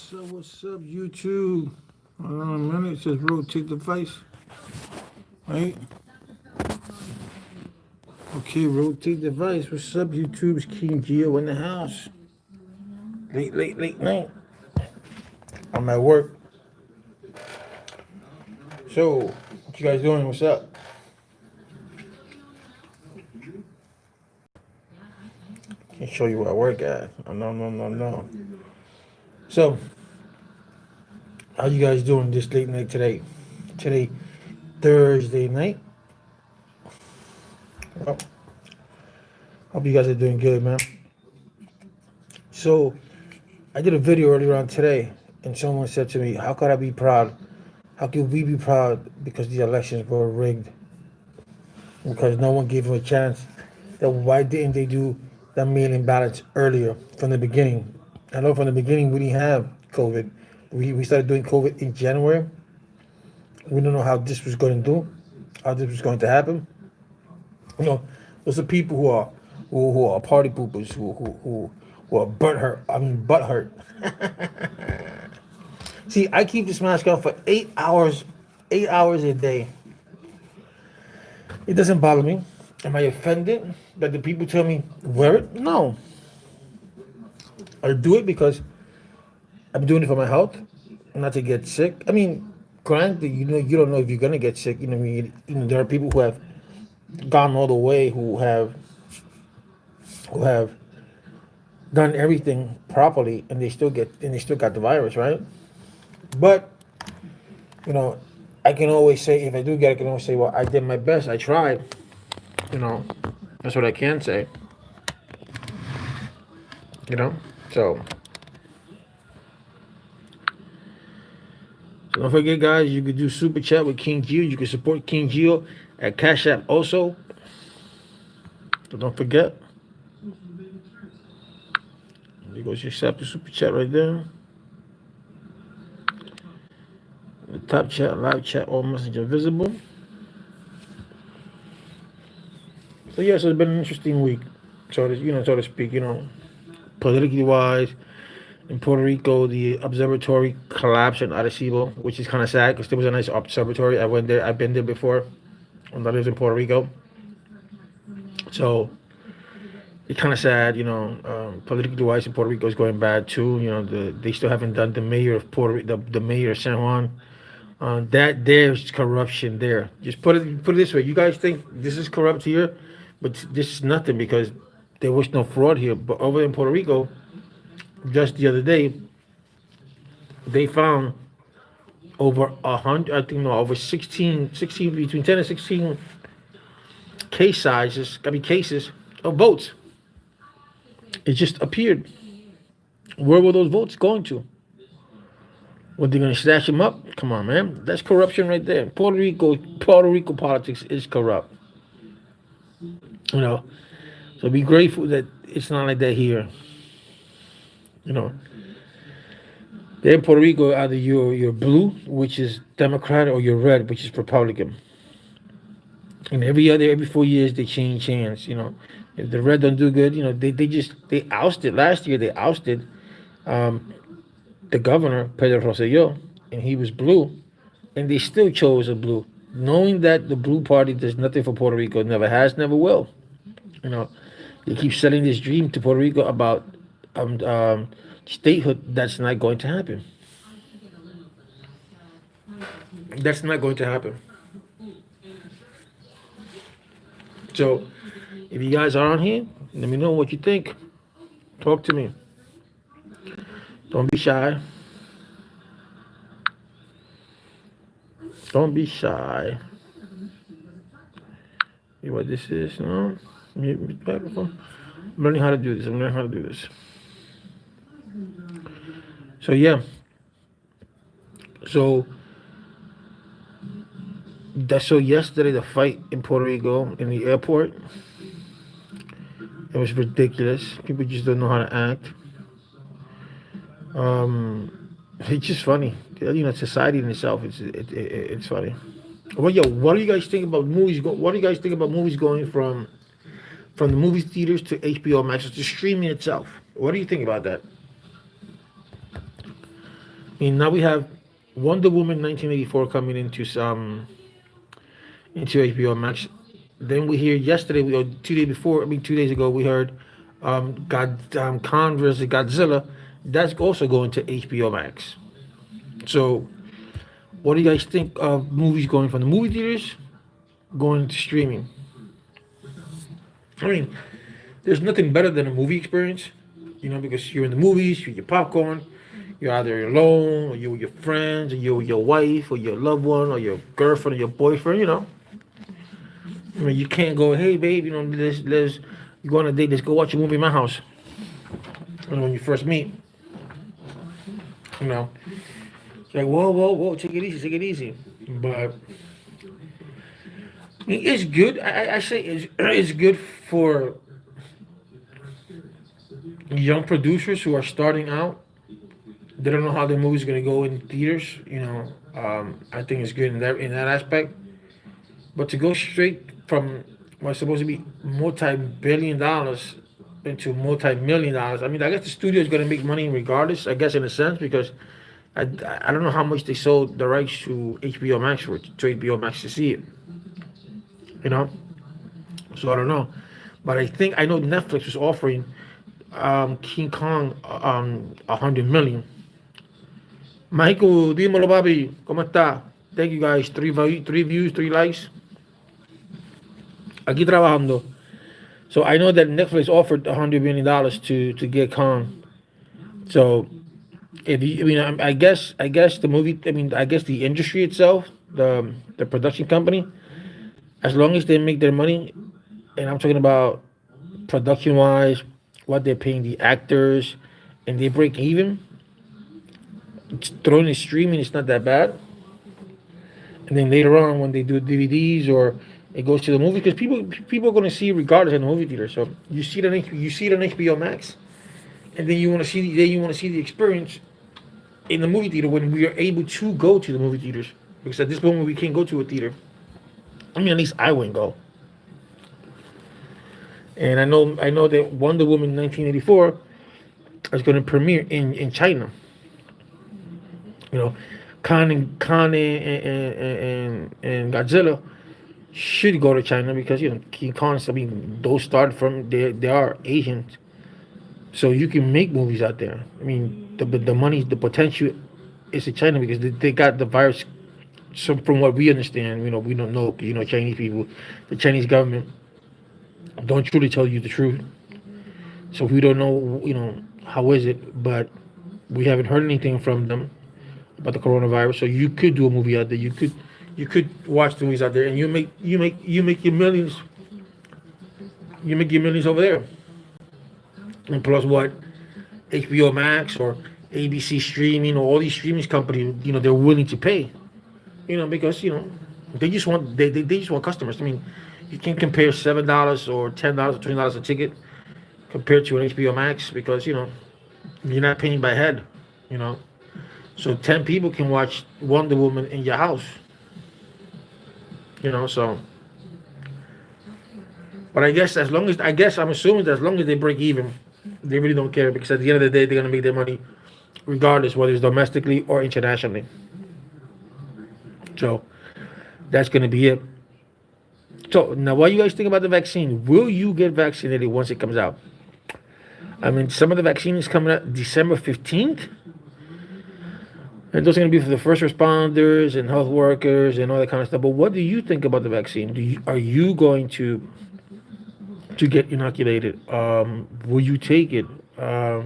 What's up, YouTube? Hold on a minute. It says rotate device. Right? Okay, rotate device. What's up, YouTube? It's King Geo in the house. Late night. I'm at work. So, what you guys doing? What's up? Can't show you where I work at. Oh, no. So, how you guys doing this late night today? Today, Thursday night. Well, hope you guys are doing good, man. So, I did a video earlier on today, and someone said to me, "How could I be proud? How could we be proud because the elections were rigged? Because no one gave them a chance. Then why didn't they do the mail-in ballots earlier from the beginning? I know from the beginning we didn't have COVID. We started doing COVID in January. We don't know how this was going to do, how this was going to happen. You know, those are people who are party poopers, who are butt hurt. See, I keep this mask on for 8 hours a day. It doesn't bother me. Am I offended that the people tell me wear it? No. I do it because I'm doing it for my health, not to get sick. I mean, granted, you don't know if you're gonna get sick. There are people who have gone all the way, who have done everything properly, and they still got the virus, right? But I can always say, if I do get it, I can always say, well, I did my best. I tried. That's what I can say. So don't forget, guys, you could do super chat with King Geo. You can support King Geo at Cash App also. So don't forget. There goes your super chat right there. The top chat, live chat, all messages visible. So yes, it's been an interesting week. So to speak, politically wise. In Puerto Rico, the observatory collapsed in Arecibo, which is kind of sad because there was a nice observatory. I went there. I've been there before when I lived in Puerto Rico. So it's kind of sad, politically wise, in Puerto Rico is going bad too. They still haven't done the mayor of Puerto Rico, the mayor of San Juan. That there's corruption there. Just put it this way. You guys think this is corrupt here, but this is nothing because there was no fraud here. But over in Puerto Rico, just the other day, they found over 100, I think, no, over 16, between 10 and 16 cases of votes. It just appeared. Where were those votes going to? Were they going to stash them up? Come on, man. That's corruption right there. Puerto Rico politics is corrupt. So be grateful that it's not like that here. There in Puerto Rico, either you're blue, which is Democrat, or you're red, which is Republican. And every 4 years they change hands. If the red don't do good, they ousted last year. They ousted the governor Pedro Rosselló, and he was blue, and they still chose a blue, knowing that the blue party does nothing for Puerto Rico, never has, never will. They keep selling this dream to Puerto Rico about statehood. That's not going to happen. That's not going to happen. So, if you guys are on here, let me know what you think. Talk to me. Don't be shy. Don't be shy. See what this is? No? I'm learning how to do this. So, yeah. So yesterday, the fight in Puerto Rico in the airport, it was ridiculous. People just don't know how to act. It's just funny. Society in itself, it's funny. Well, what do you guys think about movies? What do you guys think about movies going from the movie theaters to HBO Max, to streaming itself? What do you think about that? I mean, now we have Wonder Woman 1984 coming into HBO Max. Then we hear yesterday, or 2 days before, I mean 2 days ago, we heard Kong versus Godzilla. That's also going to HBO Max. So, what do you guys think of movies going from the movie theaters going to streaming? I mean, there's nothing better than a movie experience, because you're in the movies, you get your popcorn, you're either alone, or you're with your friends, or you're with your wife, or your loved one, or your girlfriend, or your boyfriend. I mean, you can't go, hey, babe, let's you go on a date, let's go watch a movie in my house. When you first meet, you know, it's like, whoa, whoa, whoa, take it easy, take it easy. But I mean, it's good. I say it's good for young producers who are starting out. They don't know how their movie's gonna go in theaters. I think it's good in that aspect. But to go straight from what's supposed to be multi-billion dollars into multi-million dollars, I mean, I guess the studio is gonna make money regardless. I guess in a sense because I don't know how much they sold the rights to HBO Max to HBO Max to see it. You know, so I don't know. But I know Netflix was offering King Kong 100 million. Michael, dímelo, Bobby. ¿Cómo está? Thank you guys. Three views, 3 likes. Aquí trabajando. So I know that Netflix offered $100 million to get Kong. So if you, I mean, I guess the movie. I mean, I guess the industry itself, the production company, as long as they make their money, and I'm talking about production wise, what they're paying the actors, and they break even, throwing in streaming, it's not that bad. And then later on, when they do DVDs or it goes to the movie, because people are going to see it regardless in the movie theater. So you see it on HBO Max, and then you want to see the experience in the movie theater when we are able to go to the movie theaters. Because at this moment we can't go to a theater. I mean, at least I wouldn't go. And I know that Wonder Woman 1984 is going to premiere in China. You know, Khan and Godzilla should go to China because King Kong. I mean, those start from they are Asians, so you can make movies out there. I mean, the money, the potential is in China because they got the virus. So from what we understand, we don't know. 'Cause, Chinese people, the Chinese government don't truly tell you the truth. So we don't know, how is it, but we haven't heard anything from them about the coronavirus. So you could do a movie out there. You could watch the movies out there, and you make your millions. You make your millions over there, and plus what HBO Max or ABC streaming or all these streaming companies, they're willing to pay. Because they just want customers. I mean, you can't compare $7 or $10 or $20 a ticket compared to an HBO Max because you're not paying by head. You know, so 10 people can watch Wonder Woman in your house. So but I guess I'm assuming that as long as they break even, they really don't care because at the end of the day they're gonna make their money regardless whether it's domestically or internationally. So that's gonna be it. So now, what do you guys think about the vaccine? Will you get vaccinated once it comes out? I mean, some of the vaccine is coming out December 15th, and those are going to be for the first responders and health workers and all that kind of stuff. But what do you think about the vaccine? Are you going to get inoculated? Will you take it? Do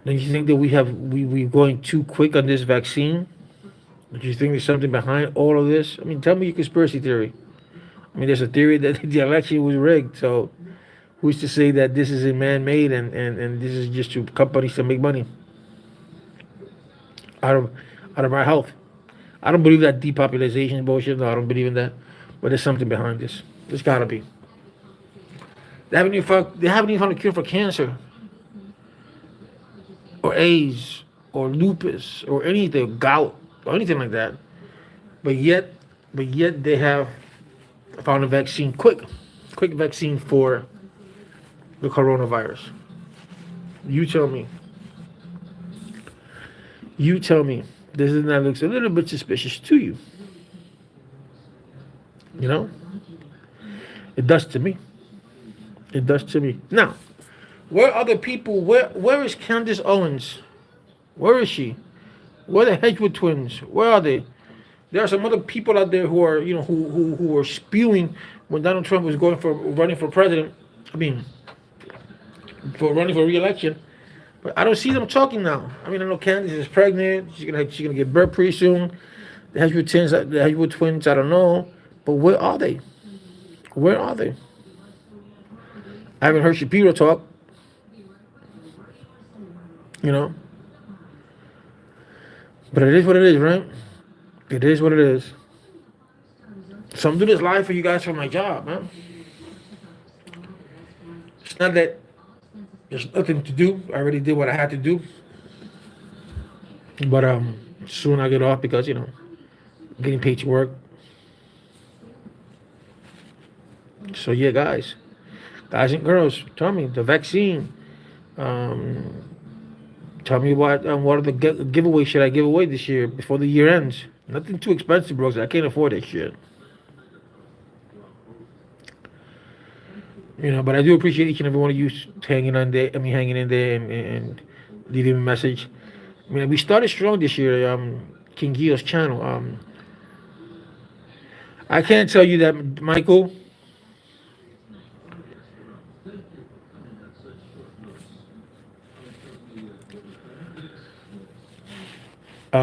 you think that we're going too quick on this vaccine? Do you think there's something behind all of this? I mean, tell me your conspiracy theory. I mean, there's a theory that the election was rigged. So who's to say that this is a man-made and this is just to companies to make money out of out of our health? I don't believe that depopulation bullshit. No, I don't believe in that. But there's something behind this. There's gotta be. They haven't even found a cure for cancer or AIDS or lupus or anything, gout or anything like that. But yet they have found a vaccine, quick vaccine for the coronavirus. You tell me. You tell me, this is that looks a little bit suspicious to you. You know, it does to me. It does to me. Now, where are the people? Where is Candace Owens? Where is she? Where are the Hedgewood twins? Where are they? There are some other people out there who are, who were spewing when Donald Trump was going for running for president. I mean, for running for re-election. But I don't see them talking now. I mean, I know Candace is pregnant. She's gonna give birth pretty soon. The Hedgewood twins. I don't know, but where are they? Where are they? I haven't heard Shapiro talk. You know, but it is what it is, right? It is what it is. So I'm doing this live for you guys for my job, man. It's not that there's nothing to do. I already did what I had to do. But soon I get off because getting paid to work. So yeah, guys and girls, tell me the vaccine. Um, Tell me what are the giveaways should I give away this year before the year ends? Nothing too expensive, bros. I can't afford that shit. But I do appreciate each and every one of you hanging on there. I mean, hanging in there and leaving a message. I mean, we started strong this year. King Gio's channel. I can't tell you that, Michael.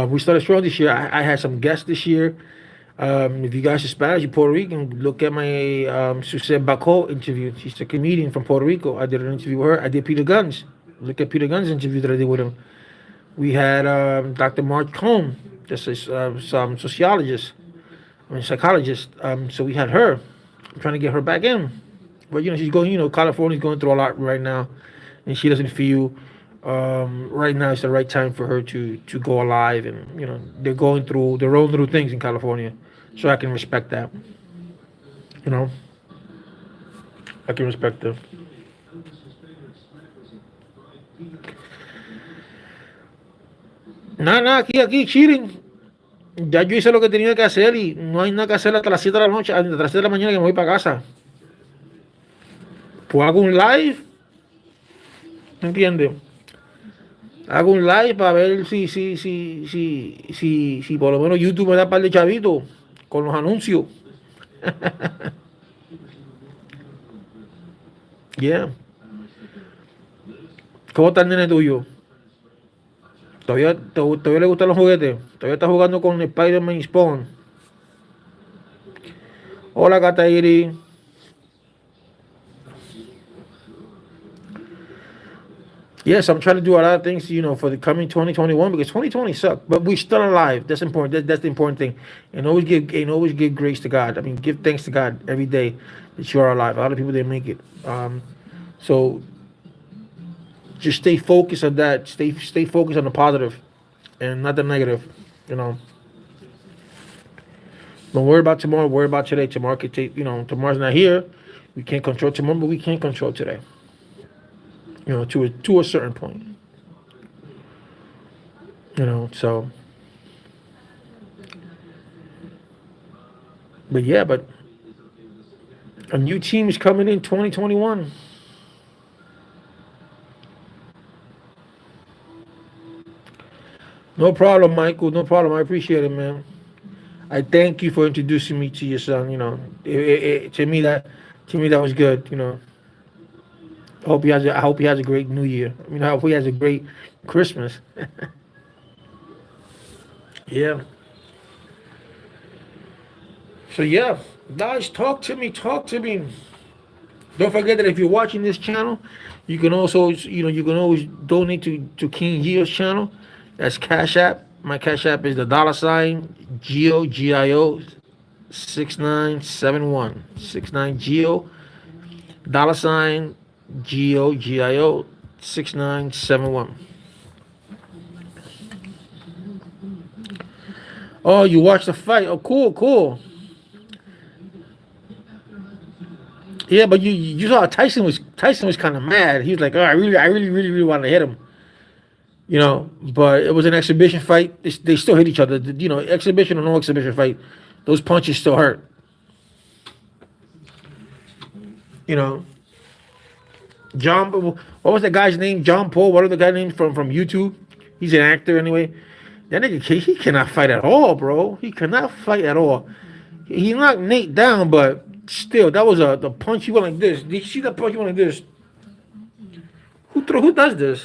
We started strong this year. I had some guests this year. If you guys are Spanish, you're Puerto Rican, look at my Suzette Bacot interview. She's a comedian from Puerto Rico. I did an interview with her. I did Peter Guns. Look at Peter Guns' interview that I did with him. We had Dr. Mark Cohn, just some sociologist, psychologist. So we had her. I'm trying to get her back in. But, she's going, California's going through a lot right now. And she doesn't feel right now it's the right time for her to go alive. And, they're rolling through things in California. So I can respect that. I can respect that. Nada, aquí, chilling. Ya yo hice lo que tenía que hacer y no hay nada que hacer hasta las 7 de la noche, hasta las 7 de la mañana que me voy para casa. Pues hago un live, ¿entiendes? Hago un live para ver si por lo menos YouTube me da un par de chavitos con los anuncios. Yeah. ¿Cómo está el nene tuyo? ¿Todavía le gustan los juguetes? ¿Todavía está jugando con Spider-Man y Spawn? Hola, Katairi. Yes, I'm trying to do a lot of things, for the coming 2021 because 2020 sucked, but we're still alive. That's important. That's the important thing. And always give grace to God. I mean, give thanks to God every day that you are alive. A lot of people didn't make it. So just stay focused on that. Stay focused on the positive and not the negative. Don't worry about tomorrow. Worry about today. Tomorrow could take. Tomorrow's not here. We can't control tomorrow, but we can control today. To a certain point. So. But a new team is coming in 2021. No problem, Michael. No problem. I appreciate it, man. I thank you for introducing me to your son. To me that was good. I hope he has a great New Year. I hope he has a great Christmas. Yeah. So yeah, guys, talk to me. Don't forget that if you're watching this channel, you can also, you can always donate to King Gio's channel. That's Cash App. My Cash App is the $Gio GIO 6971 Gio $Gio GIO 6971. Oh, you watched the fight? Oh, cool. Yeah, but you saw Tyson was kind of mad. He was like, "Oh, I really want to hit him." you know. But it was an exhibition fight. They still hit each other. You know, exhibition or no exhibition fight, those punches still hurt. You know, John. What was the guy's name? John Paul. What was the guy name from YouTube? He's an actor anyway. That nigga, he cannot fight at all, bro. He cannot fight at all. He knocked Nate down, but still, that was the punch. He went like this. Did you see that punch? He went like this. Who does this?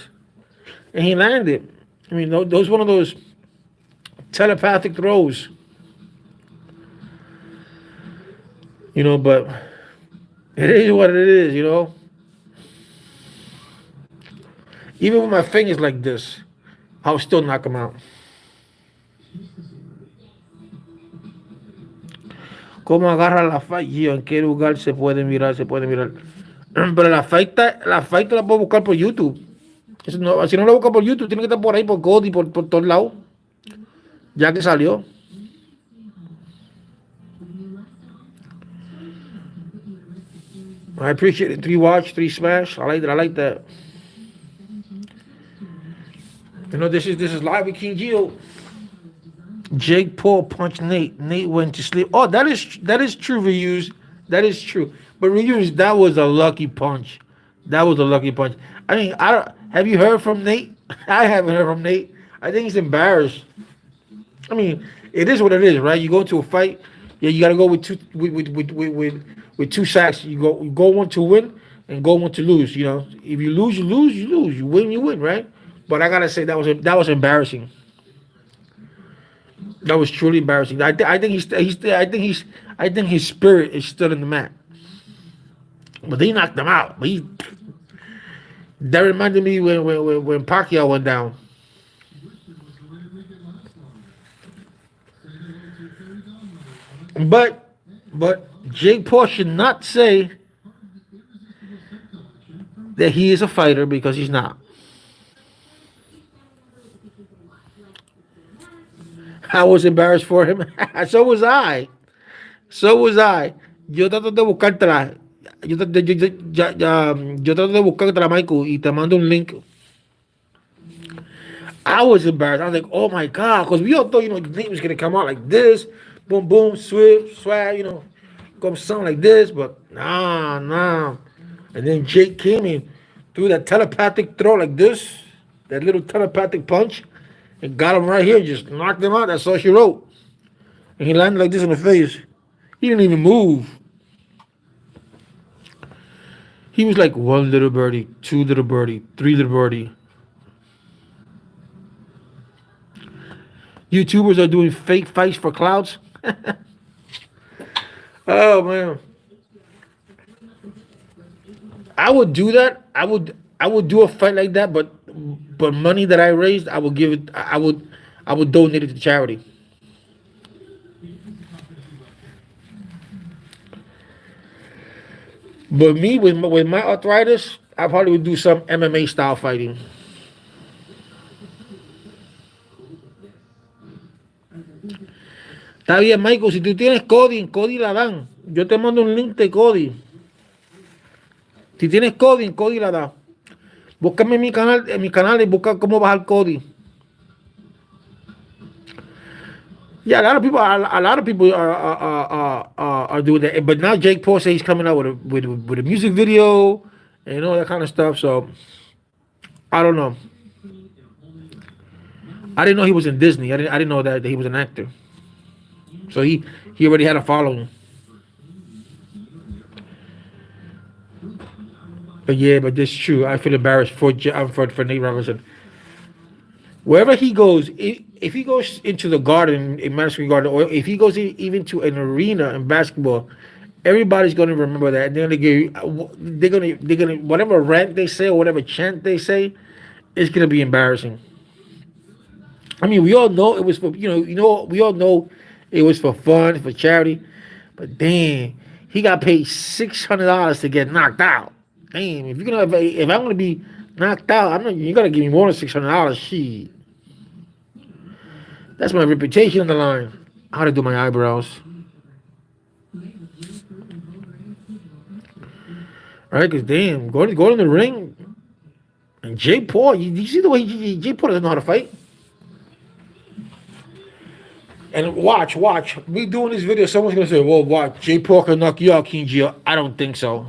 And he landed. I mean, those one of those telepathic throws. You know, but it is what it is. You know, even with my fingers like this, I'll still knock him out. ¿Cómo agarra la fight? Y en qué lugar se puede mirar, se puede mirar. Pero la fight la puedo buscar por YouTube. Eso no, si no la busca por YouTube, tiene que estar por ahí, por Cody, por todos lados. Ya que salió. I appreciate it. 3 watch, 3 smash. I like that. I like that. You know, this is live with King Geo. Jake Paul punched Nate. Nate went to sleep. Oh, that is true, Reuse. That is true. But Reuse, that was a lucky punch. That was a lucky punch. I mean, I don't. Have you heard from Nate? I haven't heard from Nate. I think he's embarrassed. I mean, it is what it is, right? You go into a fight, yeah, you got to go with two sacks. You go one to win and go one to lose. You know, if you lose, you lose. You lose. You win, you win, right? But I gotta say that was embarrassing. That was truly embarrassing. I think I think his spirit is still in the mat. But they knocked him out. That reminded me when Pacquiao went down. But Jake Paul should not say that he is a fighter because he's not. I was embarrassed for him. So was I. So was I. Yo trato de buscártela. Yo trato de buscártela, Michael, y te mando un link. I was embarrassed. I was like, oh my God. Because we all thought, you know, the name was going to come out like this. Boom, boom, swift, swag, you know, come sound like this. But nah. And then Jake came in, threw that telepathic throw like this, that little telepathic punch, and got him right here, just knocked him out. That's all she wrote. And he landed like this in the face. He didn't even move. He was like 1 little birdie, 2 little birdie, 3 little birdie. YouTubers are doing fake fights for clouds. Oh man. I would do that. I would do a fight like that, but money that I raised, I would give it. I would donate it to charity. But me with my arthritis, I probably would do some MMA style fighting. Está bien, Michael. Si tú tienes Cody, en Cody la dan. Yo te mando un link de Cody. Si tienes Cody, en Cody la da. Búscame en mi canal y busca cómo bajar Cody. Yeah, a lot of people are doing that. But now Jake Paul says he's coming out with a music video and all that kind of stuff. So I don't know. I didn't know he was in Disney. I didn't know that he was an actor. So he already had a following. But yeah, but this is true. I feel embarrassed for Nate Robinson. Wherever he goes, if he goes into the garden in Madison Square Garden, or if he goes even to an arena in basketball, everybody's going to remember that. And they're gonna whatever rant they say or whatever chant they say, it's going to be embarrassing. I mean, we all know it was for we all know it was for fun, for charity, but damn, he got paid $600 to get knocked out. Damn, if I'm gonna be knocked out, you gotta give me more than $600. Shit, that's my reputation on the line. How to do my eyebrows? All right, cause damn, going in the ring And Jake Paul, you see the way Jake Paul doesn't know how to fight. And watch. Me doing this video, someone's gonna say, "Well, watch, Jake Paul can knock you out, King Gio." I don't think so.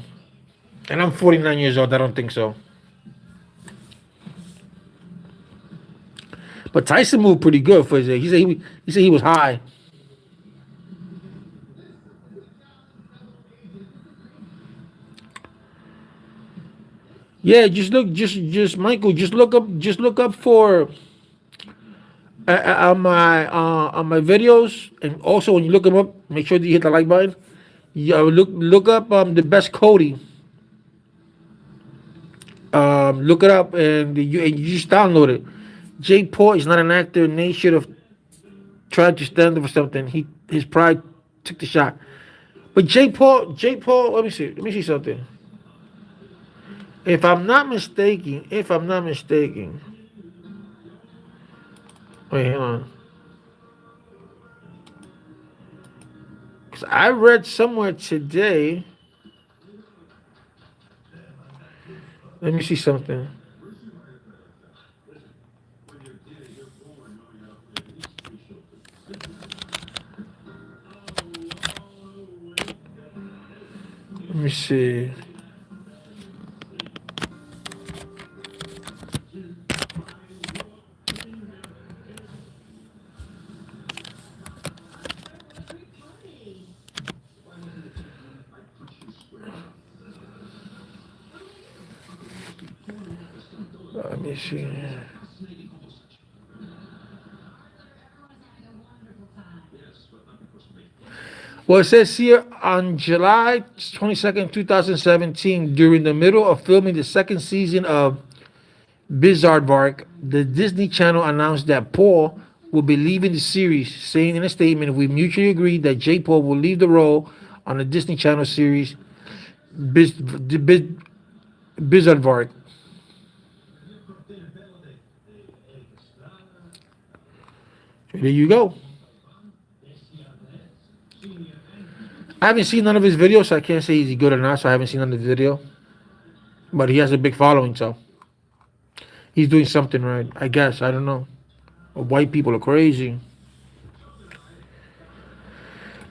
And I'm 49 years old. I don't think so. But Tyson moved pretty good for his age. He said he was high. Yeah, just Michael, just look up for on my videos, and also when you look them up, make sure that you hit the like button. Yeah, look up the best Cody. Look it up and you just download it. Jake Paul is not an actor, and they should have tried to stand up for something. His pride took the shot. But Jake Paul, let me see something. If I'm not mistaken, wait, hang on. Because I read somewhere today. Let me see something. Let me see. Let me see. Well, it says here on July 22nd, 2017, during the middle of filming the second season of Bizaardvark, the Disney Channel announced that Paul will be leaving the series, saying in a statement, "We mutually agreed that Jake Paul will leave the role on the Disney Channel series Bizaardvark." So there you go. I haven't seen none of his videos, so I can't say he's good or not. So I haven't seen none of the video, but he has a big following, so he's doing something right. I guess I don't know. White people are crazy.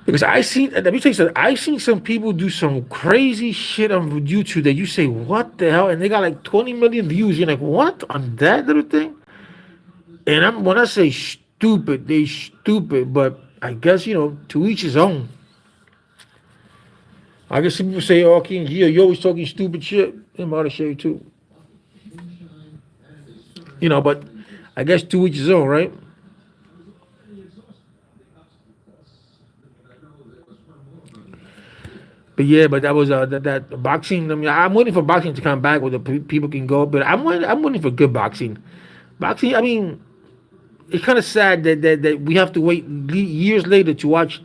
Because let me tell you something. I seen some people do some crazy shit on YouTube that you say, "What the hell?" And they got like 20 million views. You're like, "What on that little thing?" And when I say stupid, they stupid. But I guess to each his own. I guess some people say, "Oh, King Gio, you always talking stupid shit." I'm out of shape too. But I guess to each his own, right? But yeah, but that was that boxing. I mean, I'm waiting for boxing to come back where the people can go. But I'm waiting for good boxing. Boxing. I mean, it's kind of sad that we have to wait years later to watch.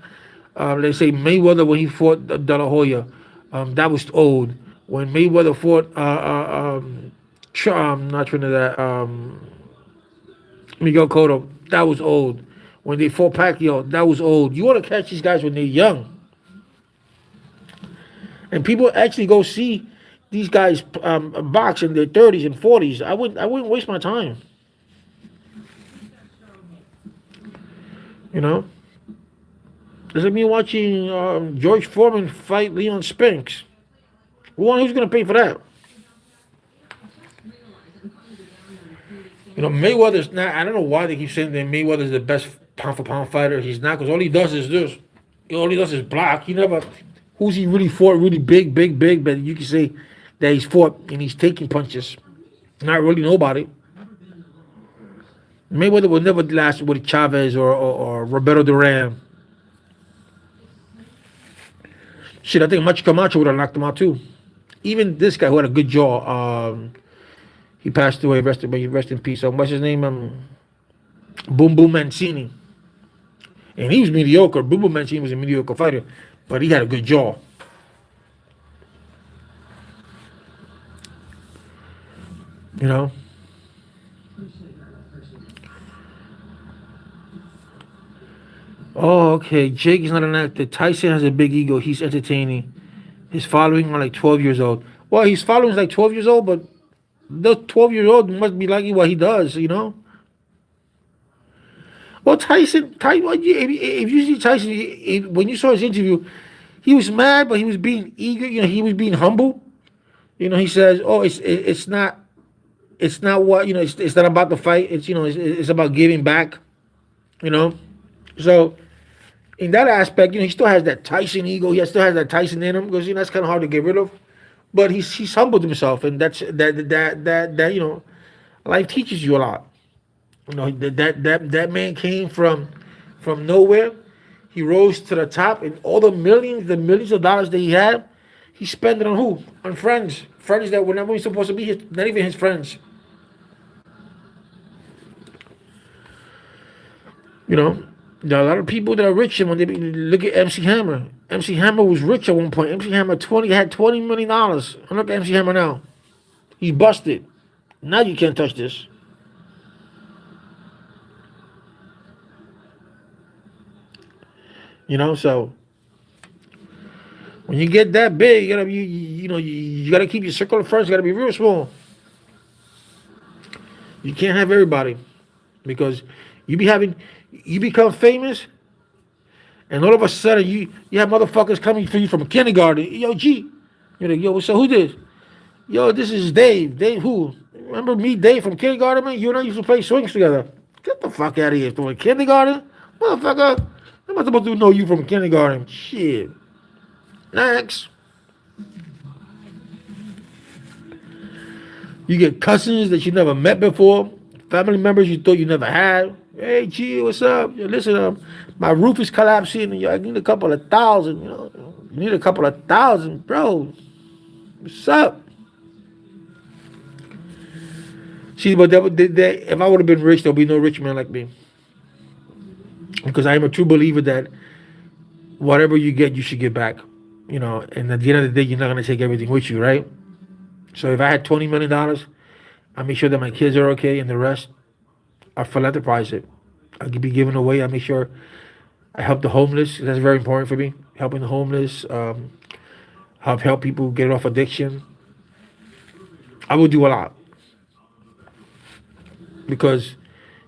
Let's say Mayweather when he fought De La Hoya. That was old. When Mayweather fought not Trinidad, Miguel Cotto, that was old. When they fought Pacquiao, that was old. You want to catch these guys when they're young. And people actually go see these guys box in their 30s and 40s. I wouldn't waste my time. Does it mean watching George Foreman fight Leon Spinks? Who's going to pay for that? Mayweather's not. I don't know why they keep saying that Mayweather's the best pound for pound fighter. He's not, because all he does is this. All he does is block. He never. Who's he really fought really big? But you can say that he's fought and he's taking punches. Not really nobody. Mayweather will never last with Chavez or Roberto Duran. Shit, I think Macho Camacho would have knocked him out too. Even this guy who had a good jaw, he passed away. Rest in peace. What's his name? Boom Boom Mancini. And he was mediocre. Boom Boom Mancini was a mediocre fighter, but he had a good jaw. Oh, okay. Jake is not an actor. Tyson has a big ego. He's entertaining. His following are like 12 years old. Well, his following is like 12 years old, but The 12-year-old must be liking what he does, you know. Well, Tyson, if you see Tyson, when you saw his interview, he was mad, but he was being eager. You know, he was being humble. You know, he says, "Oh, it's not what you know. It's not about the fight. It's it's about giving back. You know." So in that aspect, he still has that Tyson ego. He still has that Tyson in him because that's kind of hard to get rid of. But he's humbled himself, and that life teaches you a lot. That man came from nowhere. He rose to the top, and all the millions of dollars that he had, he spent it on who? On friends that were never even supposed to be not even his friends. You know, there are a lot of people that are rich, and when they look at MC Hammer, MC Hammer was rich at one point. MC Hammer had $20 million. And look at MC Hammer now. He's busted. Now you can't touch this. So when you get that big, you gotta keep your circle of friends. Gotta be real small. You can't have everybody because you become famous, and all of a sudden you have motherfuckers coming for you from kindergarten. Yo, G, you're like, yo, so who this? Yo, this is Dave. Dave who? Remember me, Dave from kindergarten, man? You and I used to play swings together. Get the fuck out of here, from kindergarten, motherfucker. I'm not supposed to know you from kindergarten. Shit. Next. You get cousins that you never met before, family members you thought you never had. Hey, G, what's up? Yo, listen, my roof is collapsing, and I need a couple of thousand. You need a couple of thousand, bro. What's up? See, but if I would have been rich, there'll be no rich man like me. Because I am a true believer that whatever you get, you should give back. And at the end of the day, you're not gonna take everything with you, right? So if I had $20 million, I make sure that my kids are okay, and the rest I philanthropize it. I could be giving away. I make sure I help the homeless. That's very important for me. Helping the homeless, help people get off addiction. I will do a lot because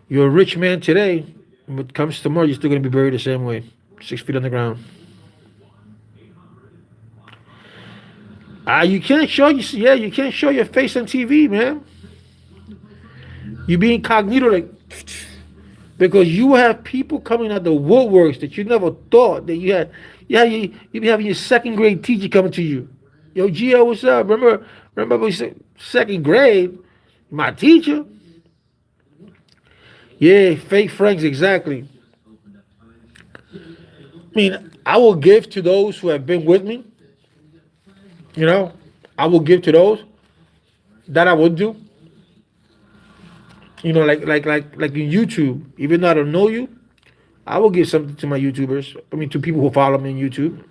you're a rich man today. When it comes tomorrow, you're still gonna be buried the same way, 6 feet on the ground. You can't show you can't show your face on TV, man. You be incognito because you have people coming out the woodworks that you never thought that you had. Yeah, you be having your second grade teacher coming to you. Yo, Gio, what's up? Remember we said second grade, my teacher. Yeah, fake friends, exactly. I mean, I will give to those who have been with me. I will give to those that I would do. Like in YouTube. Even though I don't know you, I will give something to my YouTubers. I mean, to people who follow me on YouTube.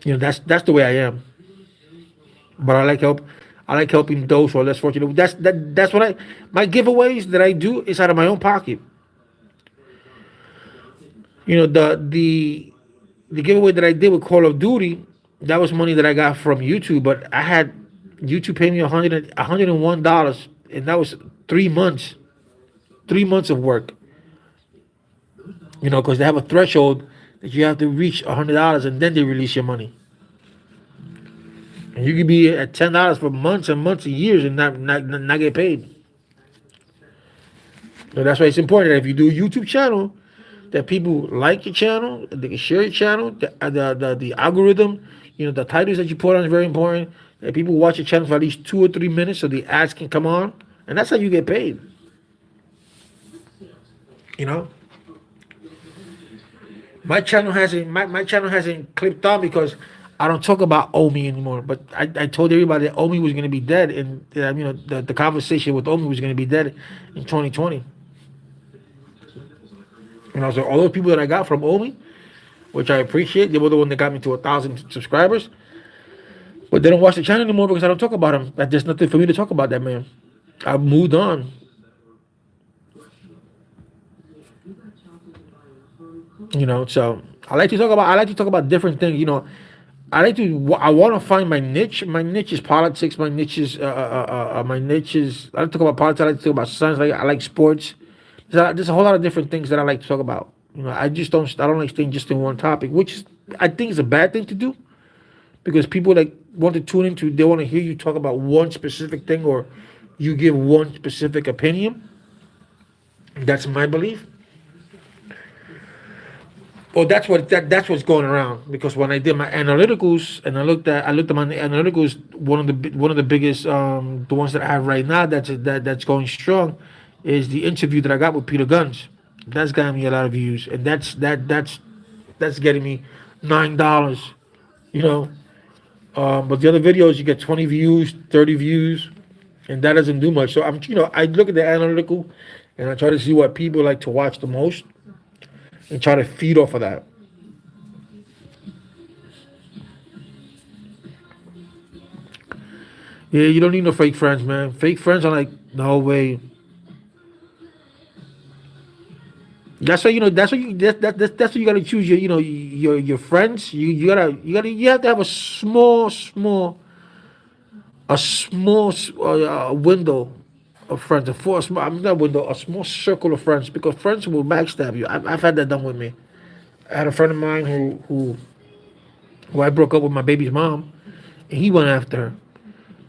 That's the way I am. But I like help. I like helping those who are less fortunate. That's what my giveaways that I do is out of my own pocket. The giveaway that I did with Call of Duty, that was money that I got from YouTube, but I had YouTube pay me $101, and that was 3 months, 3 months of work. Because they have a threshold that you have to reach $100, and then they release your money. And you could be at $10 for months and months and years and not get paid. So that's why it's important that if you do a YouTube channel, that people like your channel, they can share your channel. The algorithm, the titles that you put on is very important. That people watch your channel for at least 2 or 3 minutes so the ads can come on, and that's how you get paid. My channel hasn't clipped on because I don't talk about Omi anymore. But I told everybody that Omi was going to be dead, and the conversation with Omi was going to be dead in 2020. So all those people that I got from Omi, which I appreciate, they were the one that got me to 1,000 subscribers. But they don't watch the channel anymore because I don't talk about him. There's nothing for me to talk about that man. I've moved on. So I like to talk about different things. I like to. I want to find my niche. My niche is politics. My niche is. My niche is. I like to talk about politics. I like to talk about science. I like sports. There's a whole lot of different things that I like to talk about. I just don't. I don't like staying just in one topic, which I think is a bad thing to do because people that want to tune into, they want to hear you talk about one specific thing or you give one specific opinion. That's my belief. Well, that's what's going around because when I did my analyticals and I looked at my analyticals, one of the biggest the ones that I have right now that's going strong is the interview that I got with Peter Guns. That's got me a lot of views, and that's getting me $9. You know, but the other videos you get 20 views, 30 views, and that doesn't do much. So I look at the analytical, and I try to see what people like to watch the most and try to feed off of that. Yeah, you don't need no fake friends, man. Fake friends are like, no way. That's why that's why that's why you gotta choose your friends. You have to have a small window of friends, a small, I mean not window, a small circle of friends because friends will backstab you. I've had that done with me. I had a friend of mine who I broke up with my baby's mom, and he went after her.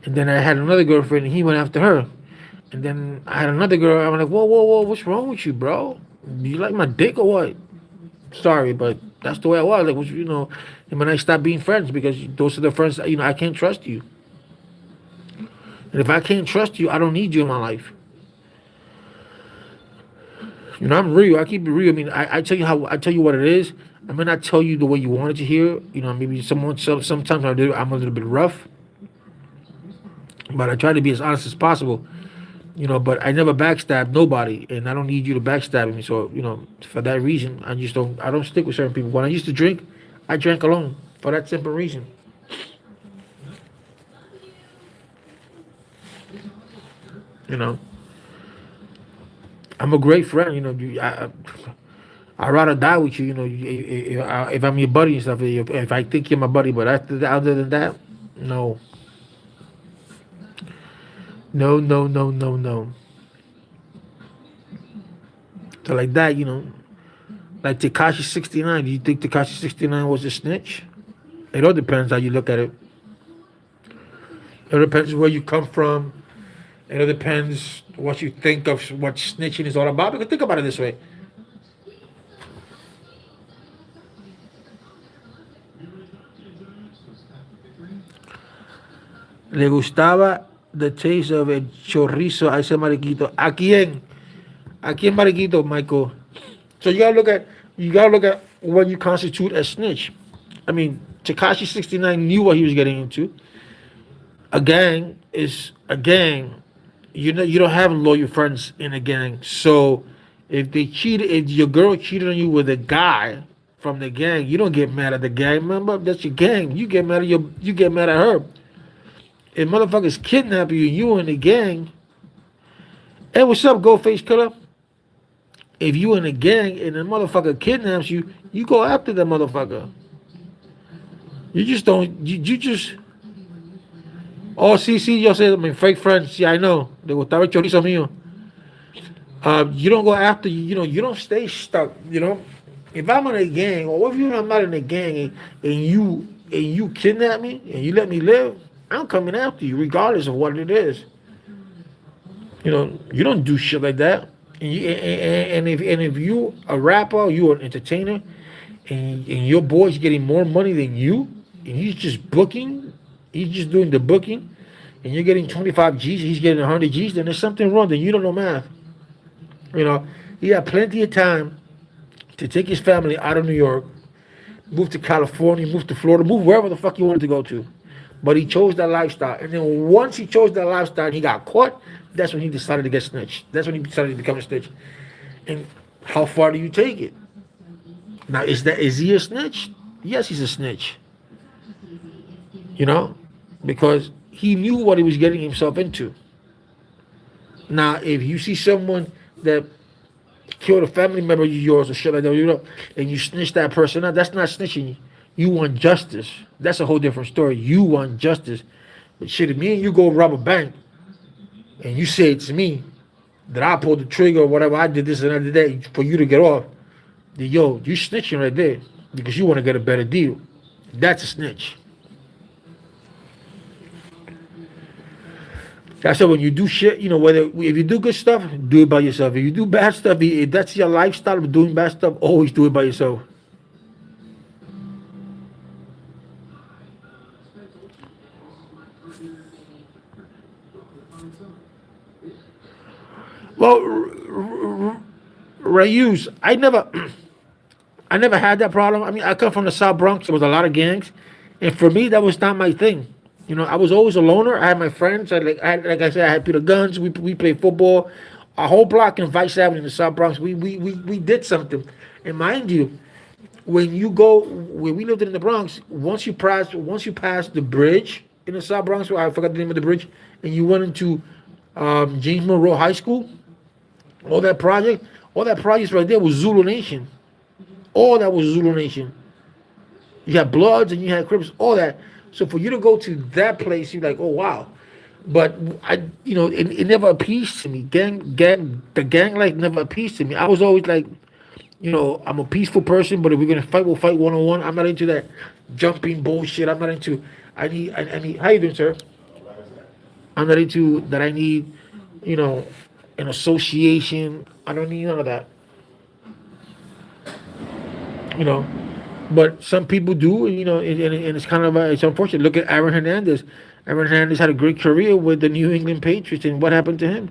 And then I had another girlfriend, and he went after her. And then I had another girl. I'm like, whoa, whoa, whoa, what's wrong with you, bro? You like my dick or what? Sorry, but that's the way I was. Like, and when I stopped being friends because those are the friends. I can't trust you. And if I can't trust you, I don't need you in my life. I'm real. I keep it real. I mean, I tell you I tell you what it is. I may not tell you the way you wanted to hear. Maybe sometimes I'm a little bit rough, but I try to be as honest as possible. But I never backstab nobody, and I don't need you to backstab me. So, for that reason, I don't stick with certain people. When I used to drink, I drank alone for that simple reason. You know, I'm a great friend. I'd rather die with you. If I'm your buddy and stuff. If I think you're my buddy, but other than that, no, no, no, no, no, no. So like that, like Tekashi 69. Do you think Tekashi 69 was a snitch? It all depends how you look at it. It all depends where you come from. It all depends what you think of what snitching is all about. Because think about it this way. Le gustaba the taste of el chorizo a ese mariquito. ¿A quién? ¿A quién mariquito, Michael? So you gotta look at what you constitute as snitch. I mean, Takashi 69 knew what he was getting into. A gang is a gang. You don't have loyal friends in a gang. So if your girl cheated on you with a guy from the gang, you don't get mad at the gang member. That's your gang. You get mad at her. If motherfuckers kidnap you and you in the gang, hey, what's up, Goldface Killer? If you in a gang and the motherfucker kidnaps you, you go after the motherfucker. You just don't. You just. Oh, sí, yo sé, my fake friends. Yeah, I know. Le gustaba el chorizo mío. You don't go after. You don't stay stuck. If I'm in a gang, or if I'm not in a gang, and you kidnap me and you let me live, I'm coming after you, regardless of what it is. You don't do shit like that. And if you a rapper, you an entertainer, and your boy's getting more money than you, and he's just doing the booking, and you're getting 25 G's, he's getting 100 G's, then there's something wrong. Then you don't know math. He had plenty of time to take his family out of New York, move to California, move to Florida, move wherever the fuck he wanted to go to. But he chose that lifestyle. And then once he chose that lifestyle and he got caught, that's when he decided to get snitched. That's when he decided to become a snitch. And how far do you take it? Now, is he a snitch? Yes, he's a snitch. Because he knew what he was getting himself into. Now, if you see someone that killed a family member of yours or shit like that, and you snitch that person out, that's not snitching. You want justice. That's a whole different story. You want justice. But shit, if me and you go rob a bank and you say to me that I pulled the trigger or whatever, I did this and I did that for you to get off, then yo, you snitching right there because you want to get a better deal. That's a snitch. That's why when you do shit, whether if you do good stuff, do it by yourself. If you do bad stuff, if that's your lifestyle of doing bad stuff, always do it by yourself. Well, Rayus, I never had that problem. I mean, I come from the South Bronx. There was a lot of gangs, and for me, that was not my thing. I was always a loner. I had my friends. Like I said, I had Peter Guns. We played football. A whole block in Vice Avenue in the South Bronx. We did something. And mind you, when we lived in the Bronx, once you pass the bridge in the South Bronx, I forgot the name of the bridge, and you went into James Monroe High School. All that project, all that projects right there was Zulu Nation. All that was Zulu Nation. You had Bloods and you had Crips, all that. So for you to go to that place, you're like, oh wow. But it never appeased to me. The gang life never appeased to me. I was always like, I'm a peaceful person, but if we're gonna fight, we'll fight one on one. I'm not into that jumping bullshit. I'm not into. I need. How you doing, sir? I'm not into that. I need, you know, an association. I don't need none of that. You know, but some people do, and it's kind of it's unfortunate. Look at Aaron Hernandez. Aaron Hernandez had a great career with the New England Patriots, and what happened to him?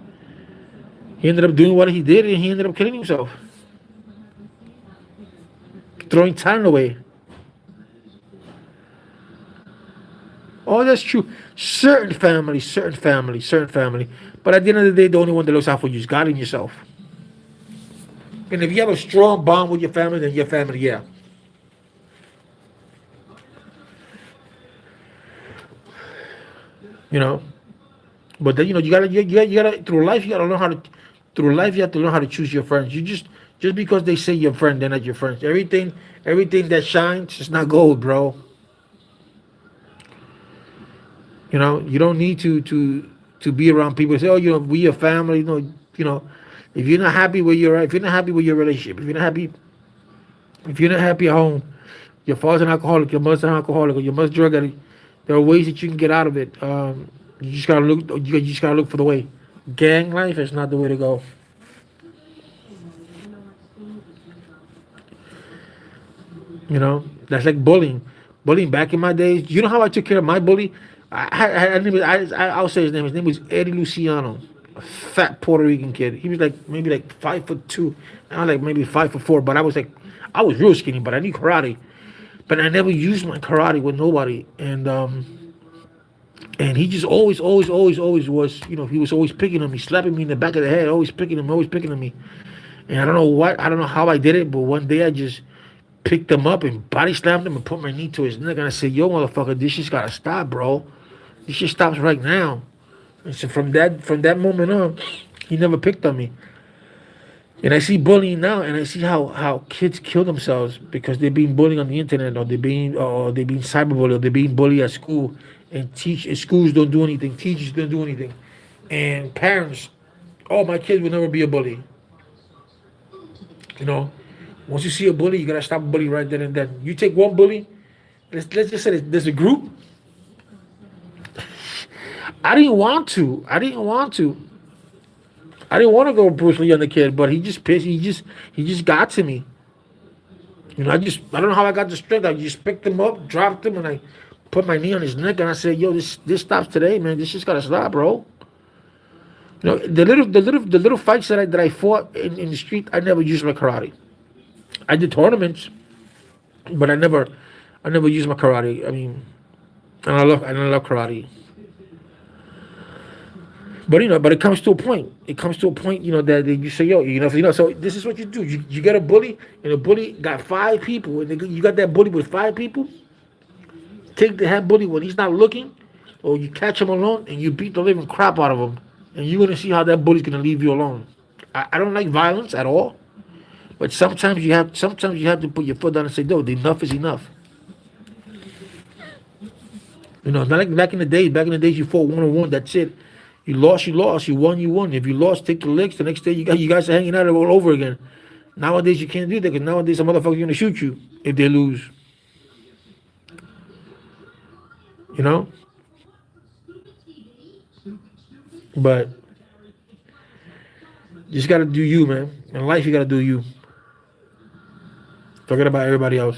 He ended up doing what he did, and he ended up killing himself, throwing talent away. Oh, that's true. Certain family. But at the end of the day, the only one that looks out for you is God and yourself. And if you have a strong bond with your family, then your family, yeah. You know. But then you gotta through life you have to learn how to choose your friends. Just because they say your friend, they're not your friends. Everything that shines is not gold, bro. You don't need to be around people and say, oh, we a family. You know, if you're not happy with if you're not happy with your relationship, if you're not happy at home, your father's an alcoholic, your mother's an alcoholic, or your mother's drug addict, there are ways that you can get out of it. You just gotta look for the way. Gang life is not the way to go. That's like bullying. Bullying back in my days. You know how I took care of my bully? I'll say his name. His name was Eddie Luciano, a fat Puerto Rican kid. He was like maybe like 5'2". I was like maybe 5'4", but I was real skinny, but I knew karate. But I never used my karate with nobody, and he just always was. He was always picking on me, slapping me in the back of the head, always picking on me. And I don't know how I did it, but one day I just picked him up and body slammed him and put my knee to his neck, and I said, "Yo, motherfucker, this shit's gotta stop, bro. This shit stops right now." And so from that moment on, he never picked on me. And I see bullying now, and I see how kids kill themselves because they're being bullied on the internet, or they're being cyberbullied, or they're being bullied at school, and schools don't do anything, teachers don't do anything, and parents, oh, my kids will never be a bully. You know, once you see a bully, you gotta stop a bully right then and then. You take one bully, let's just say there's a group. I didn't want to. I didn't want to. I didn't want to go Bruce Lee on the kid, but he just pissed. He just got to me. I don't know how I got the strength. I just picked him up, dropped him, and I put my knee on his neck, and I said, "Yo, this stops today, man. This just gotta stop, bro." The little fights that I fought in the street, I never used my karate. I did tournaments, but I never used my karate. I mean, and I love karate. But it comes to a point. It comes to a point, that you say, yo, So this is what you do. You get a bully, and the bully got five people, and you got that bully with five people. Take the head bully when he's not looking, or you catch him alone, and you beat the living crap out of him, and you're gonna see how that bully's gonna leave you alone. I don't like violence at all, but sometimes you have to put your foot down and say, no, enough is enough. You know, it's not like back in the days. Back in the days, you fought 1-on-1. That's it. You lost, you lost. You won, you won. If you lost, take the licks. The next day, you guys are hanging out all over again. Nowadays, you can't do that because nowadays, some motherfucker's gonna shoot you if they lose. You know. But you just gotta do you, man. In life, you gotta do you. Forget about everybody else.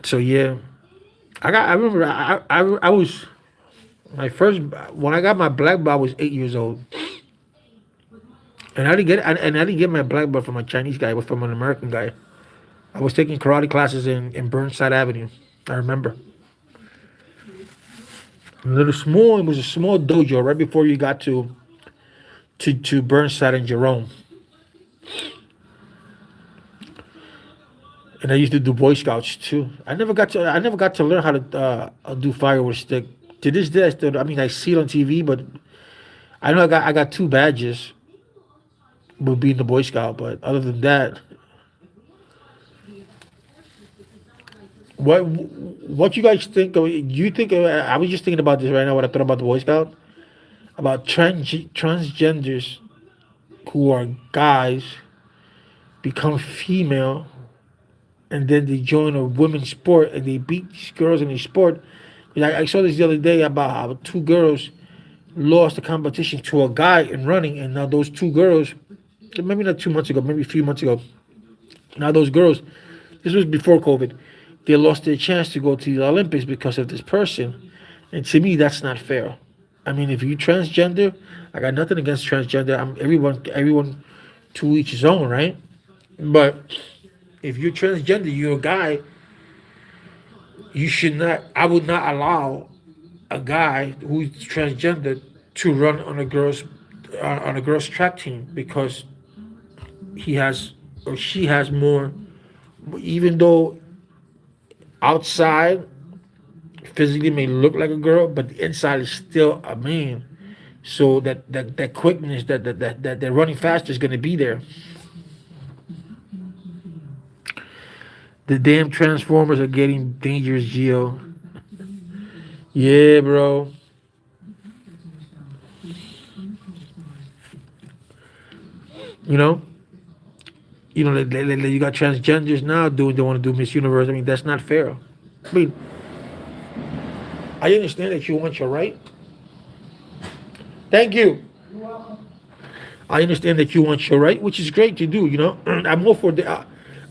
So yeah, I remember I was my first when I got my black belt I was 8 years old, and I didn't get my black belt from a Chinese guy. It was from an American guy. I was taking karate classes in Burnside Avenue. I remember. It was a small dojo right before you got to Burnside and Jerome. And I used to do Boy Scouts too. I never got to learn how to do firewood stick. To this day, I mean, I see it on TV, but I know I got two badges with being the Boy Scout. But other than that, what you guys think? You think? I was just thinking about this right now. What I thought about the Boy Scout, about transgenders who are guys become female, and then they join a women's sport and they beat these girls in the sport. I saw this the other day about how two girls lost the competition to a guy in running, and now those two girls, maybe not 2 months ago, maybe a few months ago, now those girls, this was before COVID, they lost their chance to go to the Olympics because of this person. And to me, that's not fair. I mean, if you transgender, I got nothing against transgender. Everyone to each his own, right? But if you're transgender, you're a guy, you should not, I would not allow a guy who's transgender to run on a girl's track team because he has or she has more, even though outside physically may look like a girl, but the inside is still a man. So that quickness, that running faster is going to be there. The damn Transformers are getting dangerous, Geo. Yeah, bro. You know, you got transgenders now doing they want to do Miss Universe. I mean, that's not fair. I mean, I understand that you want your right. Thank you. I understand that you want your right, which is great to do. You know, I'm all for the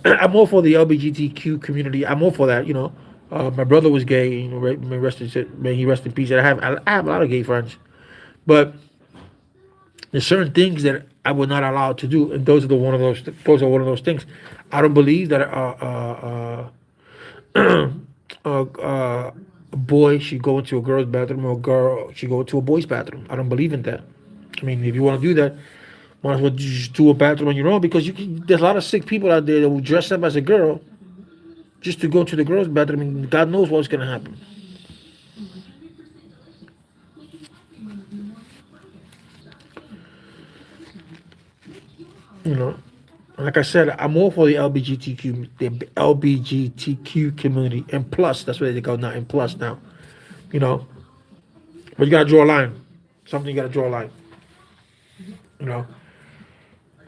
I'm all for the LGBTQ community. I'm all for that. You know, my brother was gay. You know, may he rest in peace. And I have a lot of gay friends, but there's certain things that I would not allow to do, and those are the one of those. Those are one of those things. I don't believe that a boy should go into a girl's bathroom or a girl should go into a boy's bathroom. I don't believe in that. I mean, if you want to do that, might as well just do a bathroom on your own because there's a lot of sick people out there that will dress up as a girl just to go to the girls' bathroom, and God knows what's gonna happen. You know, like I said, I'm all for the LBGTQ community, and plus that's where they go now, and plus now, you know, but you gotta draw a line. Something you gotta draw a line. You know,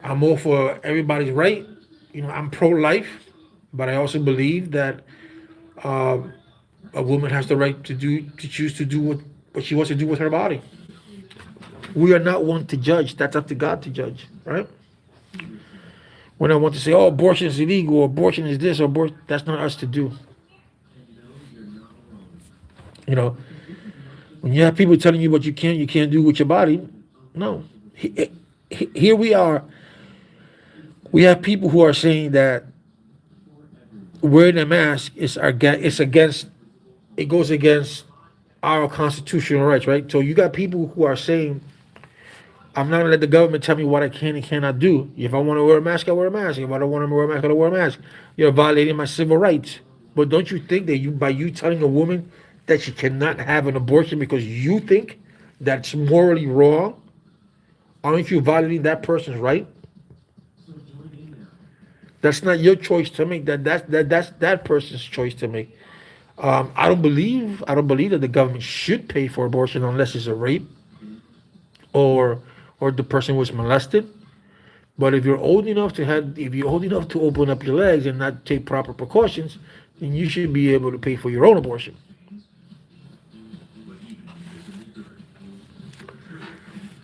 I'm all for everybody's right. You know, I'm pro-life, but I also believe that uh, a woman has the right to choose to do what she wants to do with her body. We are not one to judge. That's up to God to judge, right? When I want to say, "Oh, abortion is illegal," or "Abortion is this," or "Abortion," that's not us to do. You know, when you have people telling you what you can't do with your body, no. Here we are. We have people who are saying that wearing a mask it goes against our constitutional rights, right? So you got people who are saying, I'm not gonna let the government tell me what I can and cannot do. If I want to wear a mask, I wear a mask. If I don't want to wear a mask, I don't wear a mask. You're violating my civil rights. But don't you think that by you telling a woman that she cannot have an abortion because you think that's morally wrong, aren't you violating that person's right? That's not your choice to make. That's that person's choice to make. I don't believe that the government should pay for abortion unless it's a rape or the person was molested. But if you're old enough to open up your legs and not take proper precautions, then you should be able to pay for your own abortion.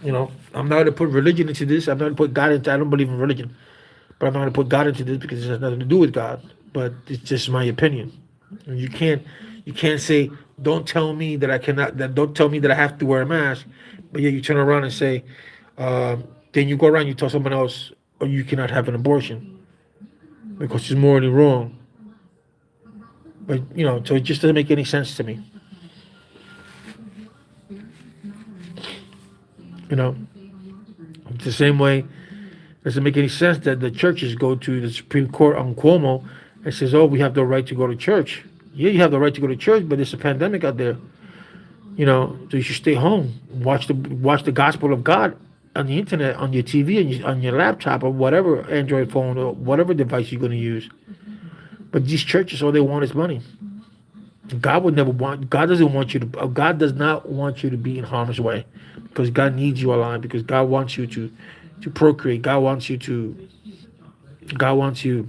I'm not going to put religion into this. I'm not going to put God into. I don't believe in religion, but I'm not going to put God into this because it has nothing to do with God. But it's just my opinion. And you can't say, don't tell me that I cannot. That don't tell me that I have to wear a mask. But yeah, you turn around and say, then you go around, you tell someone else, or you cannot have an abortion because it's morally wrong. But so it just doesn't make any sense to me. You know, it's the same way. It doesn't make any sense that the churches go to the Supreme Court on Cuomo and says, "Oh, we have the right to go to church." Yeah, you have the right to go to church, but there's a pandemic out there. So you should stay home, watch the gospel of God on the internet, on your TV, on your laptop, or whatever Android phone or whatever device you're going to use. But these churches, all they want is money. God would never want. God doesn't want you to. God does not want you to be in harm's way, because God needs you alive. Because God wants you to procreate. God wants you to. God wants you.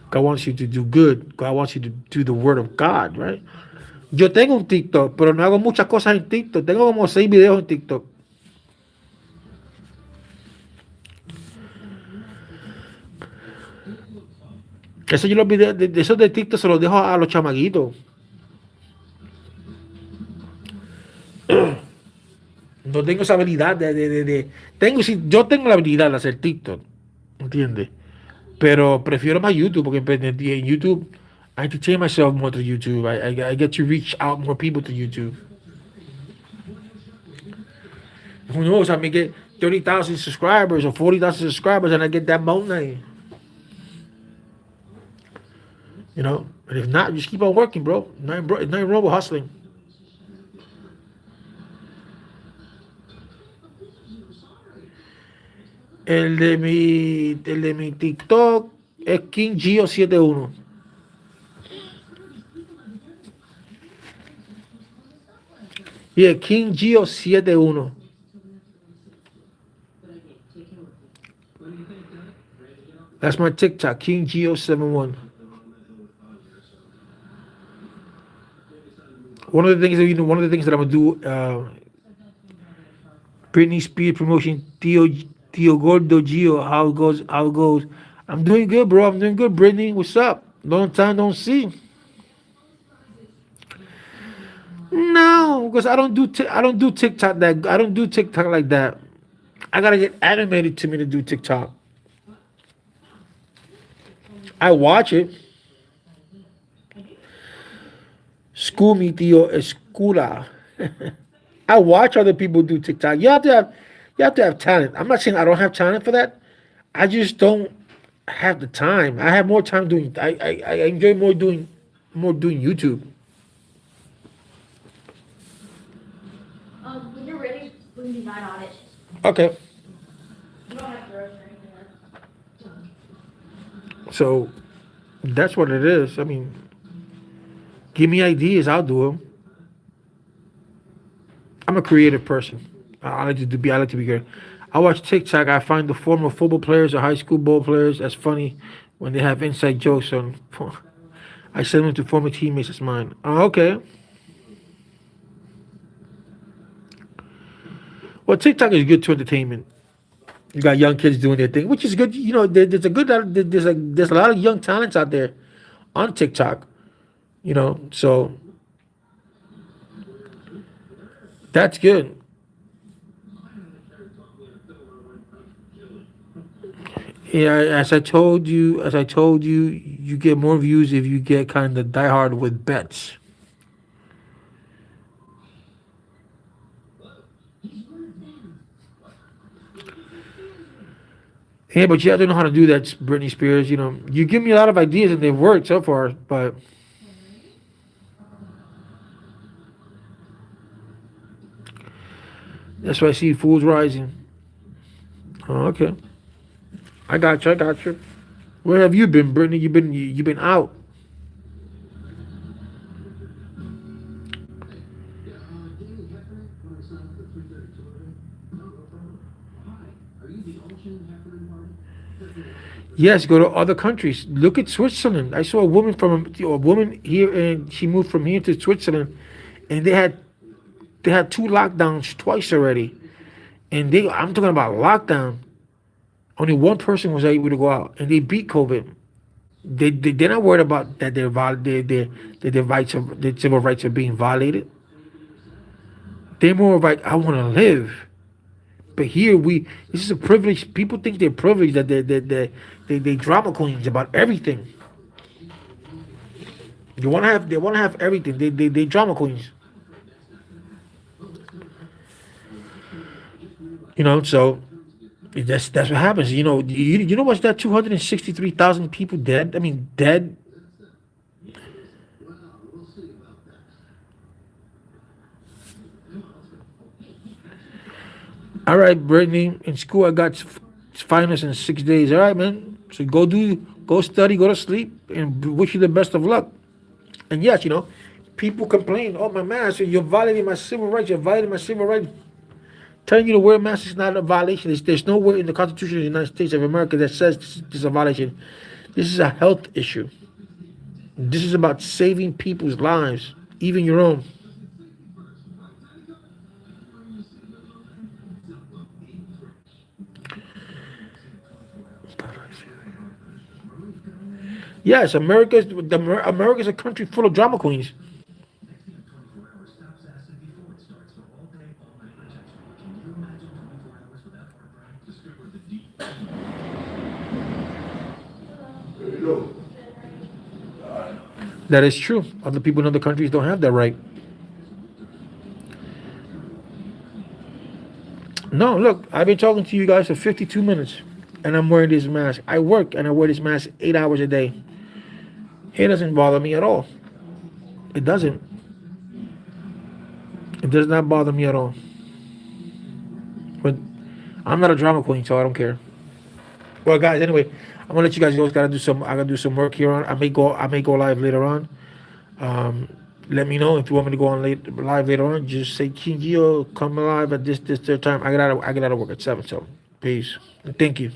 God wants you to do good. God wants you to do the word of God, right? Yo tengo un TikTok, pero no hago muchas cosas en TikTok. Tengo como 6 videos en TikTok. Eso yo los videos de esos de TikTok se los dejo a los chamaguitos. No tengo esa habilidad tengo, sí, yo tengo la habilidad de hacer TikTok, ¿entiendes? Pero prefiero más YouTube porque en YouTube I entertain myself more to YouTube. I get to reach out more people to YouTube. Who knows? I may get 30,000 subscribers or 40,000 subscribers and I get that money. And if not, just keep on working, bro. Nothing wrong with hustling. El de mi TikTok es King Gio 71. Yeah, King Gio 71. That's my TikTok, King Gio 71. One of the things that I'm gonna do, Britney Spears promotion, Tio Gordo Gio, how it goes. I'm doing good, bro. I'm doing good, Britney. What's up? Long time don't see. No, because I don't do TikTok I don't do TikTok like that. I gotta get animated to me to do TikTok. I watch it. School me, Tio, escula. I watch other people do TikTok. You have to have talent. I'm not saying I don't have talent for that. I just don't have the time. I have more time doing. I enjoy more doing YouTube. When you're ready, bring me nine on it. Okay, You don't have to roast or anything so that's what it is. I mean, give me ideas. I'll do them. I'm a creative person. I like to be good. I watch TikTok. I find the former football players or high school ball players as funny when they have inside jokes on. I send them to former teammates of mine. Oh, okay. Well, TikTok is good to entertainment. You got young kids doing their thing, which is good. There's a good. There's a lot of young talents out there on TikTok. So that's good. Yeah, as I told you, you get more views if you get kind of diehard with bets. Yeah, but you have to know how to do that, Britney Spears. You give me a lot of ideas and they've worked so far, but that's why I see fools rising. Oh, okay. I got you. I got you. Where have you been, Brittany? You been out. Yes, go to other countries. Look at Switzerland. I saw a woman here, and she moved from here to Switzerland, and they had two lockdowns twice already. And I'm talking about lockdown. Only one person was able to go out, and they beat COVID. They're not worried about that their rights their civil rights are being violated. They're more like, I want to live. But here this is a privilege. People think they're privileged, that they drama queens about everything. They want to have everything. They drama queens. So that's what happens. You know what's that? 263,000 people dead. I mean, dead. All right, Brittany. In school, I got finals in 6 days. All right, man. So go study, go to sleep, and wish you the best of luck. And yes, people complain. Oh, my mask, you're violating my civil rights. You're violating my civil rights. Telling you to wear a mask is not a violation. There's nowhere in the Constitution of the United States of America that says this is a violation. This is a health issue. This is about saving people's lives, even your own. Yes, America's a country full of drama queens. That is true. Other people in other countries don't have that right. No, look, I've been talking to you guys for 52 minutes, and I'm wearing this mask. I work and I wear this mask 8 hours a day. It doesn't bother me at all. It doesn't. It does not bother me at all. But I'm not a drama queen, so I don't care. Well, guys, anyway, I'm gonna let you guys go. I gotta do some work here on. I may go live later on. Um, Let me know if you want me to go on live later on. Just say Kingio, come live at this third time. I get out of work at 7. So peace. Thank you.